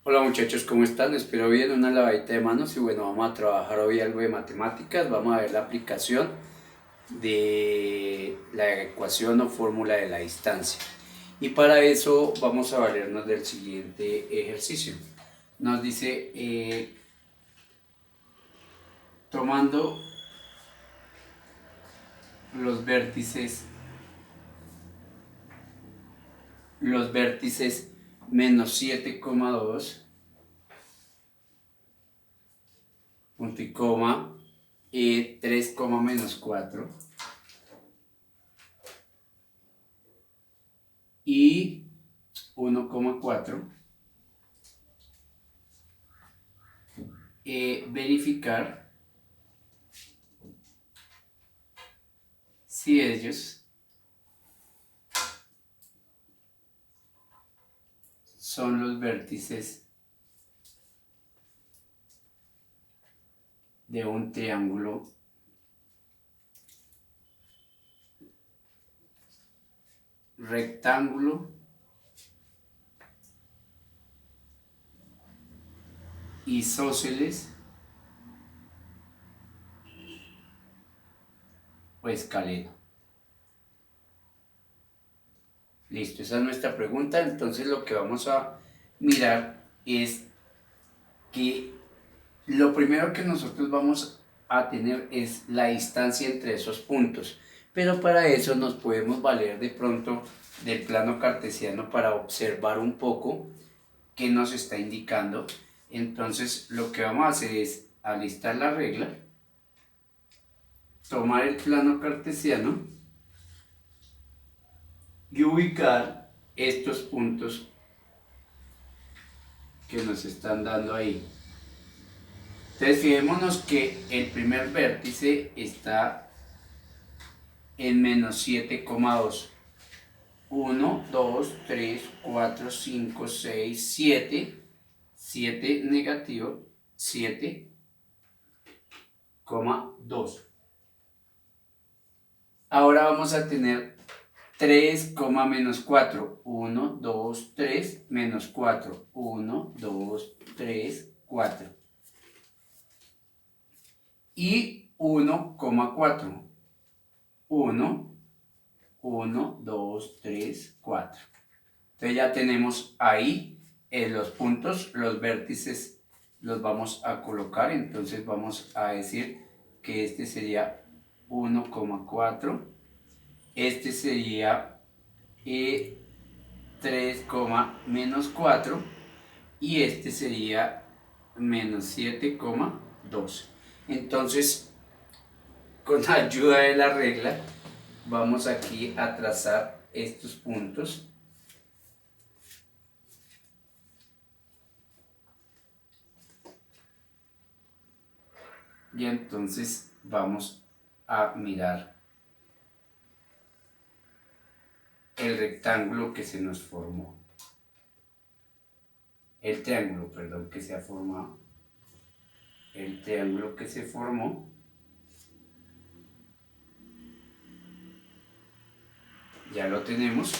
Hola muchachos, ¿cómo están? Espero bien, una lavadita de manos y bueno, vamos a trabajar hoy algo de matemáticas, vamos a ver la aplicación de la ecuación o fórmula de la distancia. Y para eso vamos a valernos del siguiente ejercicio. Nos dice, tomando los vértices, menos 7,2, punto y coma, 3, menos 4 y 1,4, verificar si ellos son los vértices de un triángulo rectángulo isósceles o escaleno. Listo, esa es nuestra pregunta. Entonces lo que vamos a mirar es que lo primero que nosotros vamos a tener es la distancia entre esos puntos. Pero para eso nos podemos valer de pronto del plano cartesiano para observar un poco qué nos está indicando. Entonces lo que vamos a hacer es alistar la regla, tomar el plano cartesiano y ubicar estos puntos que nos están dando ahí. Entonces fijémonos que el primer vértice está en menos 7,2. 1, 2, 3, 4, 5, 6, 7. 7 negativo, 7,2. Ahora vamos a tener 3, menos 4. 1, 2, 3, menos 4. 1, 2, 3, 4. Y 1,4. 1, 1, 2, 3, 4. Entonces ya tenemos ahí los puntos, los vértices los vamos a colocar. Entonces vamos a decir que este sería 1,4. Este sería 3, menos 4 y este sería menos 7,2. Entonces, con la ayuda de la regla, vamos aquí a trazar estos puntos. Y entonces vamos a mirar el rectángulo que se nos formó. El triángulo, perdón, que se ha formado. El triángulo que se formó. Ya lo tenemos.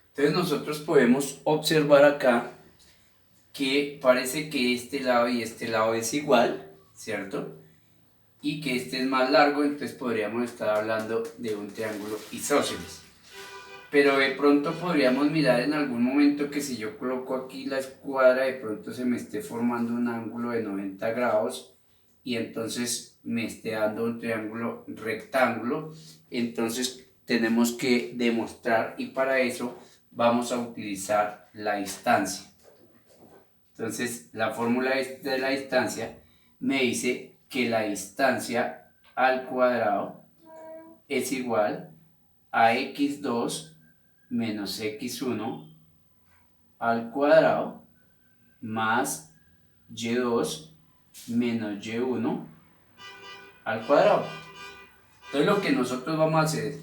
Entonces nosotros podemos observar acá que parece que este lado y este lado es igual, ¿cierto? Y que este es más largo, entonces podríamos estar hablando de un triángulo isósceles. Pero de pronto podríamos mirar en algún momento que si yo coloco aquí la escuadra, de pronto se me esté formando un ángulo de 90 grados y entonces me esté dando un triángulo rectángulo. Entonces tenemos que demostrar y para eso vamos a utilizar la distancia. Entonces la fórmula de la distancia me dice que la distancia al cuadrado es igual a x2 menos x1 al cuadrado más y2 menos y1 al cuadrado. Entonces lo que nosotros vamos a hacer es,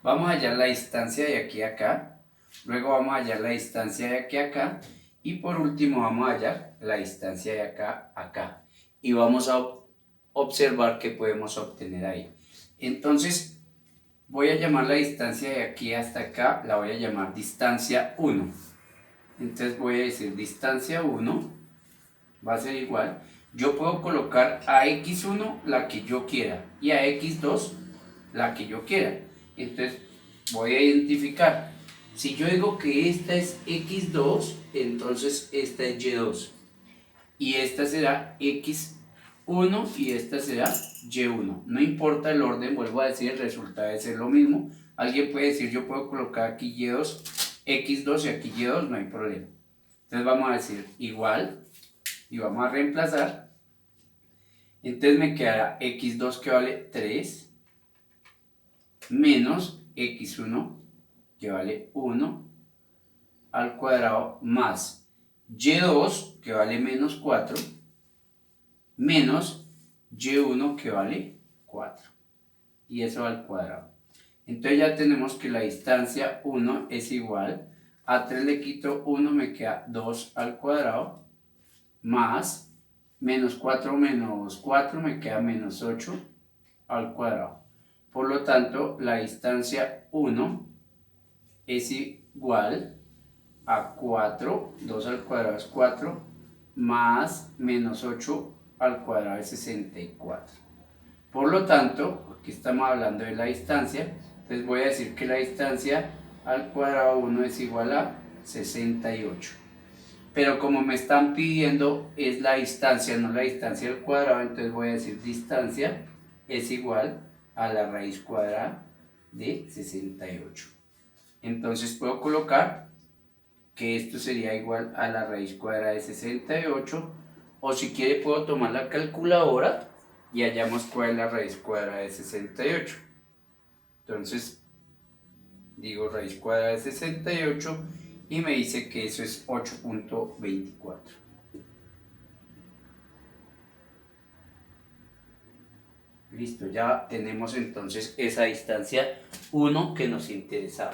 vamos a hallar la distancia de aquí a acá, luego vamos a hallar la distancia de aquí a acá y por último vamos a hallar la distancia de acá a acá y vamos a observar qué podemos obtener ahí. Entonces voy a llamar la distancia de aquí hasta acá, la voy a llamar distancia 1. Entonces voy a decir distancia 1 va a ser igual. Yo puedo colocar a x1 la que yo quiera y a x2 la que yo quiera. Entonces voy a identificar. Si yo digo que esta es x2, entonces esta es y2. Y esta será x1 y esta será y1. No importa el orden, vuelvo a decir, el resultado debe ser lo mismo. Alguien puede decir, yo puedo colocar aquí y2, x2 y aquí y2, no hay problema. Entonces vamos a decir igual y vamos a reemplazar. Entonces me quedará x2 que vale 3 menos x1 que vale 1 al cuadrado más y2 que vale menos 4 menos y1 que vale 4 y eso al cuadrado. Entonces ya tenemos que la distancia 1 es igual a 3 le quito 1 me queda 2 al cuadrado más menos 4 menos 4 me queda menos 8 al cuadrado. Por lo tanto, la distancia 1 es igual a 4, 2 al cuadrado es 4, más menos 8 al cuadrado es 64. Por lo tanto, aquí estamos hablando de la distancia, entonces voy a decir que la distancia al cuadrado 1 es igual a 68. Pero como me están pidiendo es la distancia, no la distancia al cuadrado, entonces voy a decir distancia es igual a la raíz cuadrada de 68. Entonces puedo colocar que esto sería igual a la raíz cuadrada de 68, o si quiere puedo tomar la calculadora y hallamos cuál es la raíz cuadrada de 68. Entonces digo raíz cuadrada de 68 y me dice que eso es 8.24. Listo, ya tenemos entonces esa distancia 1 que nos interesaba.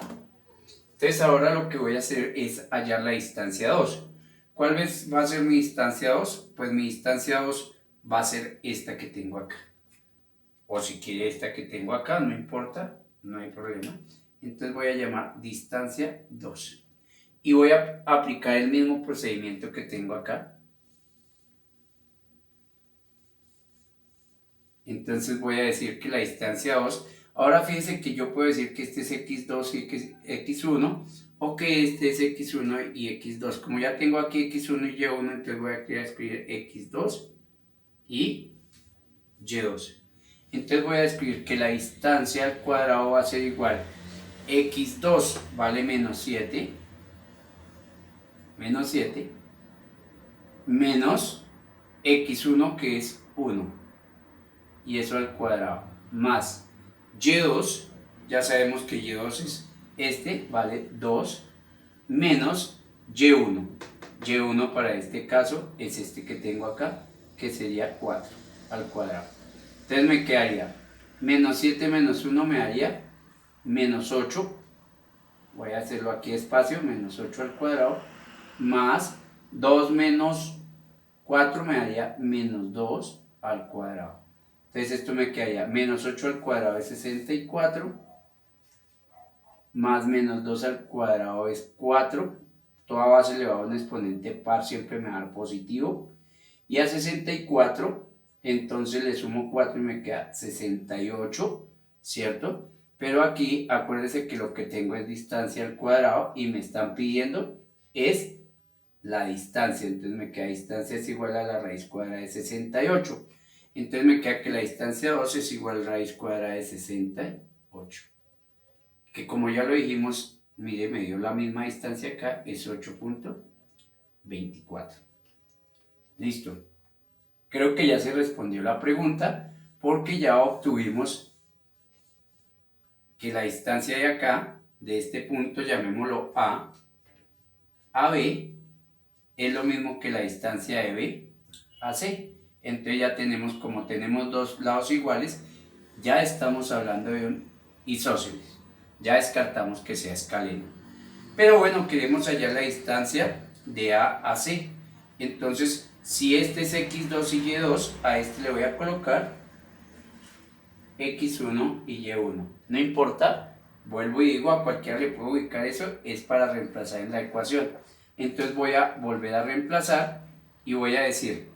Entonces ahora lo que voy a hacer es hallar la distancia 2. ¿Cuál va a ser mi distancia 2? Pues mi distancia 2 va a ser esta que tengo acá. O si quiere esta que tengo acá, no importa, no hay problema. Entonces voy a llamar distancia 2. Y voy a aplicar el mismo procedimiento que tengo acá. Entonces voy a decir que la distancia 2, ahora fíjense que yo puedo decir que este es x2 y x1, o que este es x1 y x2. Como ya tengo aquí x1 y y1, entonces voy a escribir x2 y y2. Entonces voy a escribir que la distancia al cuadrado va a ser igual x2 vale menos 7, menos x1 que es 1. Y eso al cuadrado, más y2, ya sabemos que y2 es este, vale 2, menos y1. y1 para este caso es este que tengo acá, que sería 4 al cuadrado. Entonces me quedaría menos 7 menos 1 me daría menos 8, voy a hacerlo aquí despacio, menos 8 al cuadrado, más 2 menos 4 me daría menos 2 al cuadrado. Entonces esto me quedaría menos 8 al cuadrado es 64, más menos 2 al cuadrado es 4, toda base elevada a un exponente par siempre me va a dar positivo, y a 64, entonces le sumo 4 y me queda 68, ¿cierto? Pero aquí acuérdense que lo que tengo es distancia al cuadrado y me están pidiendo es la distancia, entonces me queda distancia es igual a la raíz cuadrada de 68. Entonces me queda que la distancia 2 es igual a raíz cuadrada de 68. Que como ya lo dijimos, mire, me dio la misma distancia acá, es 8.24. Listo. Creo que ya se respondió la pregunta porque ya obtuvimos que la distancia de acá, de este punto, llamémoslo A B, es lo mismo que la distancia de B a C. Entonces ya tenemos, como tenemos dos lados iguales, ya estamos hablando de un isósceles. Ya descartamos que sea escaleno. Pero bueno, queremos hallar la distancia de A a C. Entonces, si este es x2 y y2, a este le voy a colocar x1 y y1. No importa, vuelvo y digo, a cualquiera le puedo ubicar eso, es para reemplazar en la ecuación. Entonces voy a volver a reemplazar y voy a decir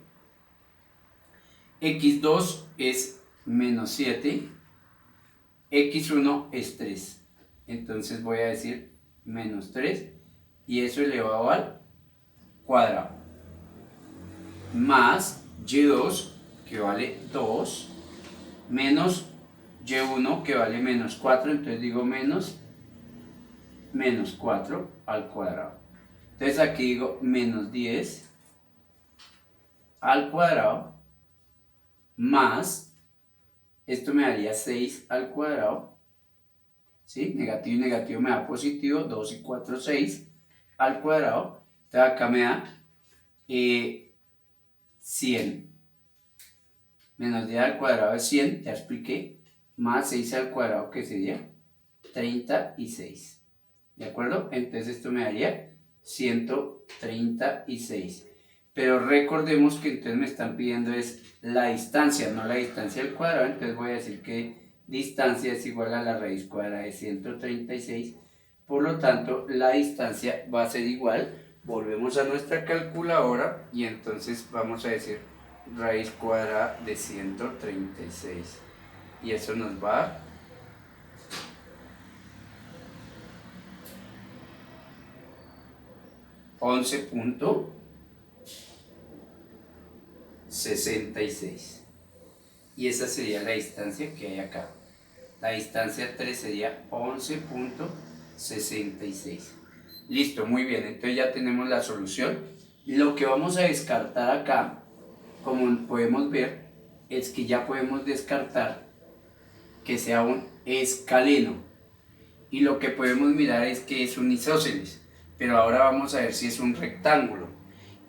x2 es menos 7, x1 es 3. Entonces voy a decir menos 3 y eso elevado al cuadrado. Más y2 que vale 2 menos y1 que vale menos 4, entonces digo menos 4 al cuadrado. Entonces aquí digo menos 10 al cuadrado más, esto me daría 6 al cuadrado, ¿sí? Negativo y negativo me da positivo, 2 y 4, 6 al cuadrado. Entonces acá me da 100. Menos 10 al cuadrado es 100, ya expliqué, más 6 al cuadrado que sería 36. ¿De acuerdo? Entonces esto me daría 136. Pero recordemos que entonces me están pidiendo es la distancia, no la distancia al cuadrado. Entonces voy a decir que distancia es igual a la raíz cuadrada de 136. Por lo tanto, la distancia va a ser igual. Volvemos a nuestra calculadora y entonces vamos a decir raíz cuadrada de 136. Y eso nos va a dar 11.66. Y esa sería la distancia que hay acá. La distancia 3 sería 11.66. Listo, muy bien. Entonces ya tenemos la solución. Lo que vamos a descartar acá, como podemos ver, es que ya podemos descartar que sea un escaleno. Y lo que podemos mirar es que es un isósceles. Pero ahora vamos a ver si es un rectángulo.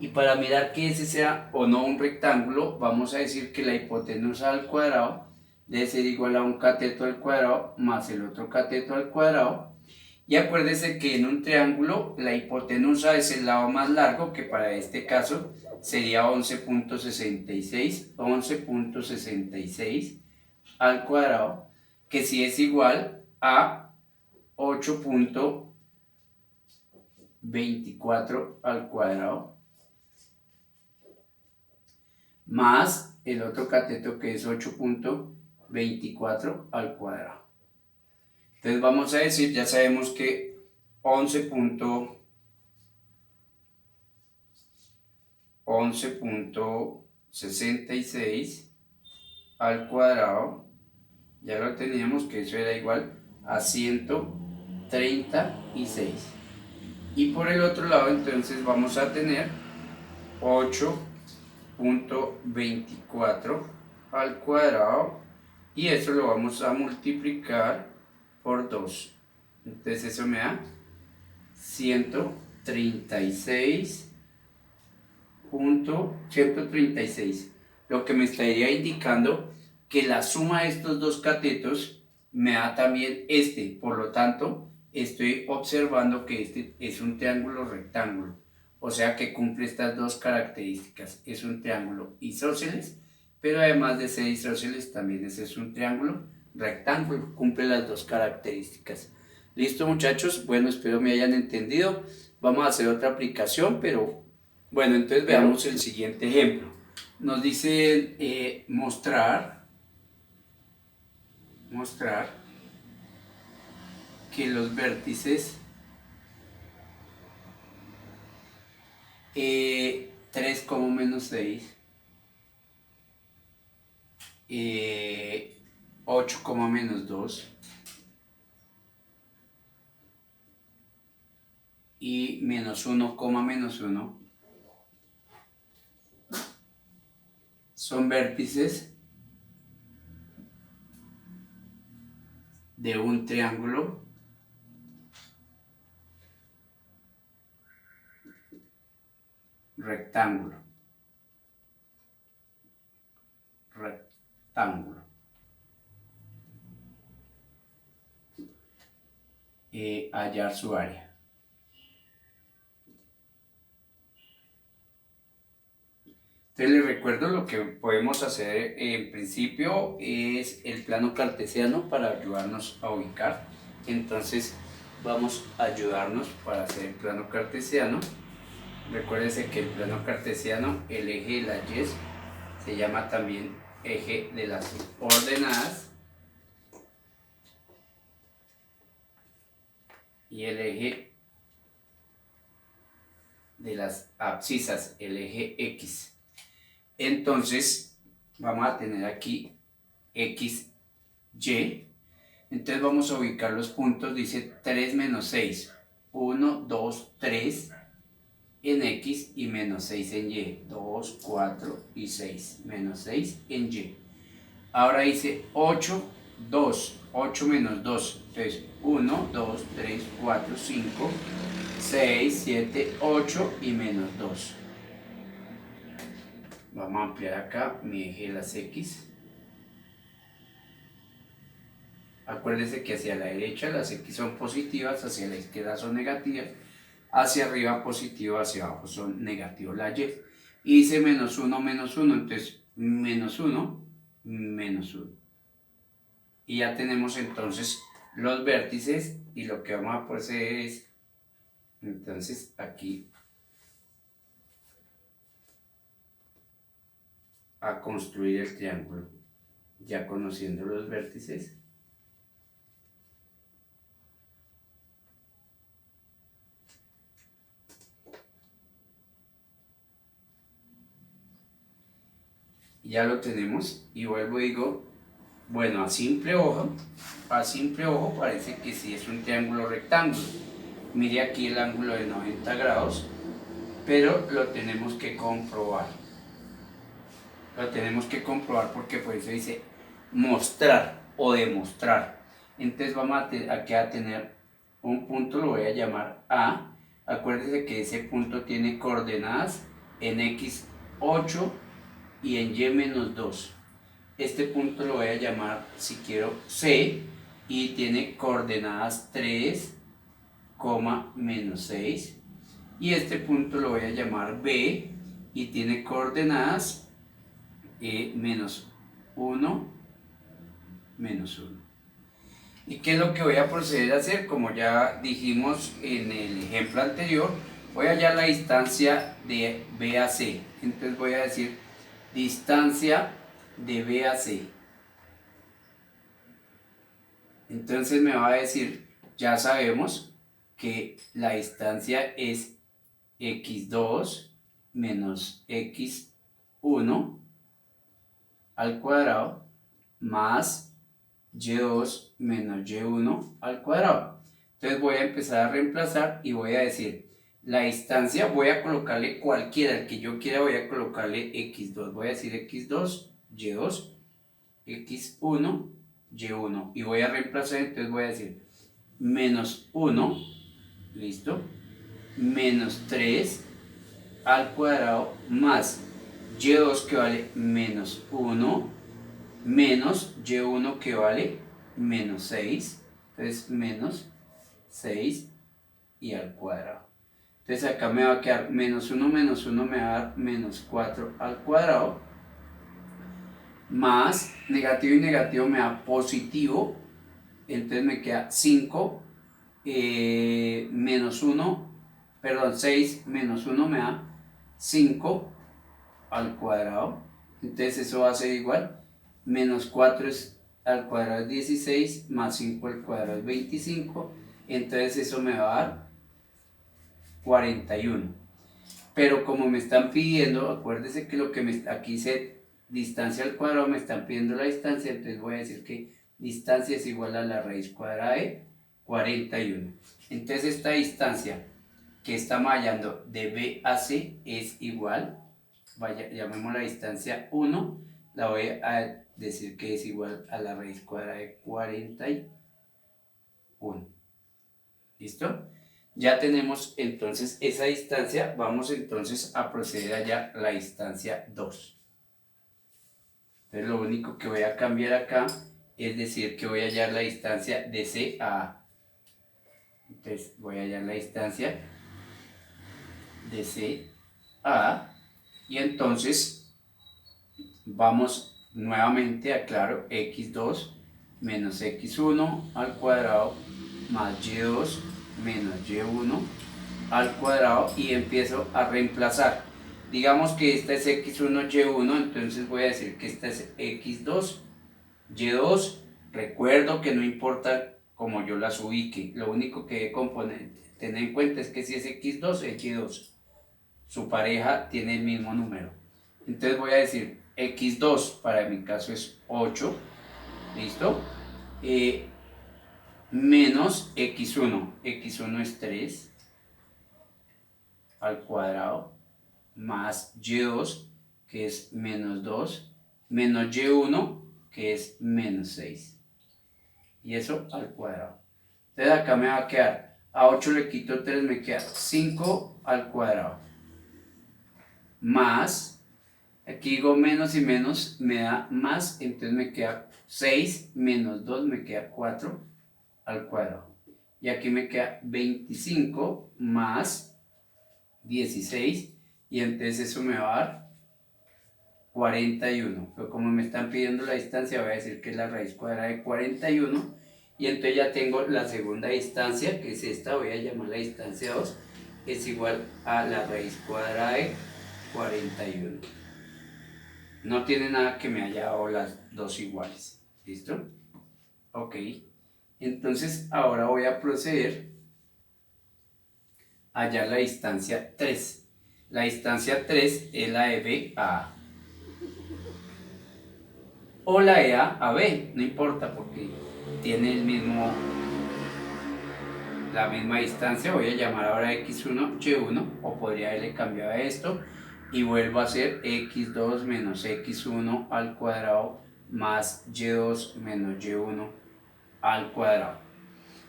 Y para mirar que ese sea o no un rectángulo, vamos a decir que la hipotenusa al cuadrado debe ser igual a un cateto al cuadrado más el otro cateto al cuadrado. Y acuérdese que en un triángulo la hipotenusa es el lado más largo, que para este caso sería 11.66 al cuadrado, que sí es igual a 8.24 al cuadrado, más el otro cateto que es 8.24 al cuadrado. Entonces vamos a decir, ya sabemos que 11.66 al cuadrado, ya lo teníamos que eso era igual a 136. Y por el otro lado entonces vamos a tener 8.24 al cuadrado y eso lo vamos a multiplicar por 2. Entonces eso me da 136. Lo que me estaría indicando que la suma de estos dos catetos me da también este. Por lo tanto, estoy observando que este es un triángulo rectángulo. O sea que cumple estas dos características. Es un triángulo isósceles, pero además de ser isósceles también es un triángulo rectángulo. Cumple las dos características. Listo, muchachos, bueno, espero me hayan entendido. Vamos a hacer otra aplicación, pero bueno, entonces veamos el siguiente ejemplo. Nos dice mostrar que los vértices 3, menos 6, 8, menos 2 y menos 1, menos 1 son vértices de un triángulo rectángulo. Hallar su área. Entonces les recuerdo lo que podemos hacer en principio es el plano cartesiano para ayudarnos a ubicar. Entonces vamos a ayudarnos para hacer el plano cartesiano. Recuérdense que el plano cartesiano, el eje de la Y se llama también eje de las ordenadas y el eje de las abscisas, el eje X. Entonces vamos a tener aquí X, Y. Entonces vamos a ubicar los puntos, dice 3 menos 6, 1, 2, 3 en X y menos 6 en Y, 2, 4 y 6, menos 6 en Y. Ahora dice 8, 2, 8 menos 2, entonces 1, 2, 3, 4, 5, 6, 7, 8 y menos 2. Vamos a ampliar acá mi eje de las X. Acuérdense que hacia la derecha las X son positivas, hacia la izquierda son negativas, hacia arriba positivo, hacia abajo son negativos la Y. Y dice menos 1, entonces menos 1, menos 1. Y ya tenemos entonces los vértices y lo que vamos a proceder es, entonces aquí, a construir el triángulo, ya conociendo los vértices. Ya lo tenemos y vuelvo y digo, bueno, a simple ojo parece que sí es un triángulo rectángulo. Mire aquí el ángulo de 90 grados, pero lo tenemos que comprobar. Lo tenemos que comprobar porque por eso dice mostrar o demostrar. Entonces vamos aquí a tener un punto, lo voy a llamar A. Acuérdense que ese punto tiene coordenadas en X 8 y en Y menos 2. Este punto lo voy a llamar, si quiero, C y tiene coordenadas 3, menos 6. Y este punto lo voy a llamar B y tiene coordenadas menos 1, menos 1. ¿Y qué es lo que voy a proceder a hacer? Como ya dijimos en el ejemplo anterior, voy a hallar la distancia de B a C. Entonces voy a decir distancia de B a C. Entonces me va a decir, ya sabemos que la distancia es x2 menos x1 al cuadrado más y2 menos y1 al cuadrado. Entonces voy a empezar a reemplazar y voy a decir, la distancia voy a colocarle cualquiera, el que yo quiera voy a colocarle x2, voy a decir x2, y2, x1, y1 y voy a reemplazar, entonces voy a decir menos 1, listo, menos 3 al cuadrado más y2 que vale menos 1 menos y1 que vale menos 6, entonces menos 6 y al cuadrado. Entonces acá me va a quedar menos 1 me va a dar menos 4 al cuadrado más negativo y negativo me da positivo, entonces me queda 5 menos 1, perdón, 6 menos 1 me da 5 al cuadrado, entonces eso va a ser igual, menos 4 al cuadrado es 16, más 5 al cuadrado es 25, entonces eso me va a dar 41. Pero como me están pidiendo, acuérdense que lo que aquí dice distancia al cuadrado, me están pidiendo la distancia, entonces voy a decir que distancia es igual a la raíz cuadrada de 41. Entonces esta distancia que estamos hallando de B a C es igual, llamemos la distancia 1, la voy a decir que es igual a la raíz cuadrada de 41. ¿Listo? Ya tenemos entonces esa distancia, vamos entonces a proceder allá a la distancia 2. Entonces lo único que voy a cambiar acá es decir que voy a hallar la distancia de C a A. Entonces voy a hallar la distancia de C a A y entonces vamos nuevamente, aclaro, x2 menos x1 al cuadrado más y2 menos y1 al cuadrado, y empiezo a reemplazar. Digamos que esta es x1, y1, entonces voy a decir que esta es x2, y2. Recuerdo que no importa como yo las ubique, lo único que debe tener en cuenta es que si es x2 es y2. Su pareja tiene el mismo número. Entonces voy a decir x2, para mi caso es 8, ¿listo? Menos x1, x1 es 3 al cuadrado, más y2, que es menos 2, menos y1, que es menos 6. Y eso al cuadrado. Entonces acá me va a quedar, a 8 le quito 3, me queda 5 al cuadrado. Más, aquí digo menos y menos, me da más, entonces me queda 6 menos 2, me queda 4 al cuadrado. Y aquí me queda 25 más 16, y entonces eso me va a dar 41. Pero como me están pidiendo la distancia, voy a decir que es la raíz cuadrada de 41. Y entonces ya tengo la segunda distancia, que es esta, voy a llamar la distancia 2, es igual a la raíz cuadrada de 41. No tiene nada que me haya dado las dos iguales. ¿Listo? Ok. Entonces ahora voy a proceder a hallar la distancia 3. La distancia 3 es la de B a A. O la de A a B, no importa porque tiene la misma distancia. Voy a llamar ahora x1, y1, o podría haberle cambiado a esto y vuelvo a hacer x2 menos x1 al cuadrado más y2 menos y1 al cuadrado.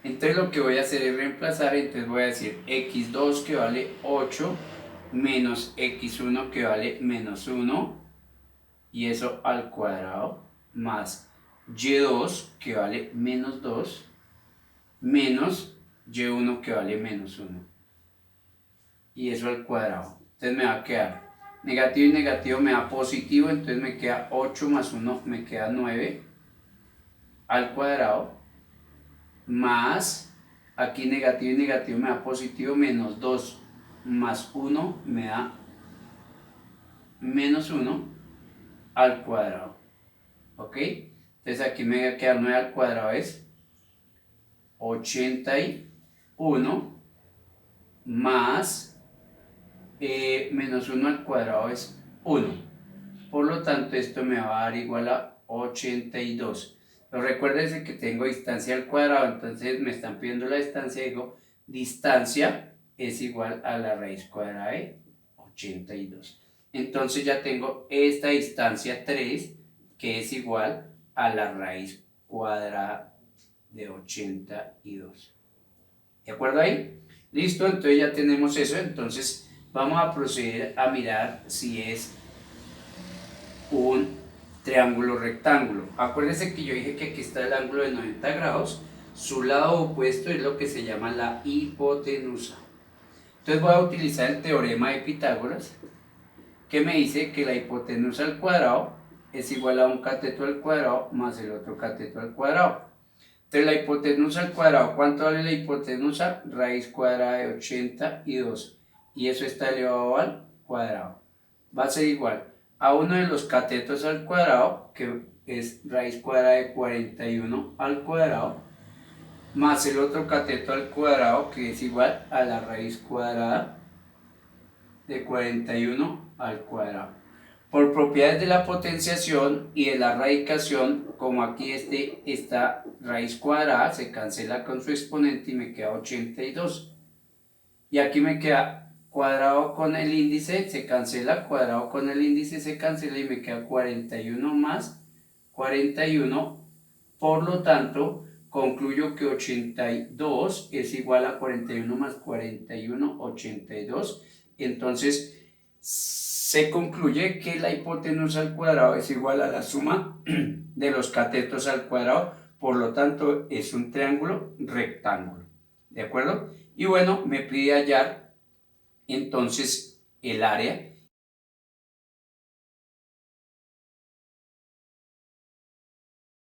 Entonces lo que voy a hacer es reemplazar, entonces voy a decir x2 que vale 8 menos x1 que vale menos 1, y eso al cuadrado, más y2 que vale menos 2 menos y1 que vale menos 1, y eso al cuadrado. Entonces me va a quedar negativo y negativo me da positivo, entonces me queda 8 más 1 me queda 9 al cuadrado, más aquí negativo y negativo me da positivo, menos 2 más 1 me da menos 1 al cuadrado. ¿Ok? Entonces aquí me va a quedar 9 al cuadrado es 81 más menos 1 al cuadrado es 1. Por lo tanto, esto me va a dar igual a 82. Pero recuérdense que tengo distancia al cuadrado, entonces me están pidiendo la distancia, digo, distancia es igual a la raíz cuadrada de 82. Entonces ya tengo esta distancia 3, que es igual a la raíz cuadrada de 82. ¿De acuerdo ahí? Listo, entonces ya tenemos eso. Entonces vamos a proceder a mirar si es un triángulo rectángulo. Acuérdense que yo dije que aquí está el ángulo de 90 grados. Su lado opuesto es lo que se llama la hipotenusa. Entonces voy a utilizar el teorema de Pitágoras, que me dice que la hipotenusa al cuadrado es igual a un cateto al cuadrado más el otro cateto al cuadrado. Entonces la hipotenusa al cuadrado, ¿cuánto vale la hipotenusa? Raíz cuadrada de 82. Y eso está elevado al cuadrado. Va a ser igual a uno de los catetos al cuadrado, que es raíz cuadrada de 41 al cuadrado, más el otro cateto al cuadrado, que es igual a la raíz cuadrada de 41 al cuadrado. Por propiedades de la potenciación y de la radicación, como aquí esta raíz cuadrada se cancela con su exponente y me queda 82. Y aquí me queda cuadrado con el índice, se cancela, cuadrado con el índice se cancela y me queda 41 más 41. Por lo tanto, concluyo que 82 es igual a 41 más 41, 82. Entonces, se concluye que la hipotenusa al cuadrado es igual a la suma de los catetos al cuadrado, por lo tanto es un triángulo rectángulo. ¿De acuerdo? Y bueno, me pide hallar entonces el área.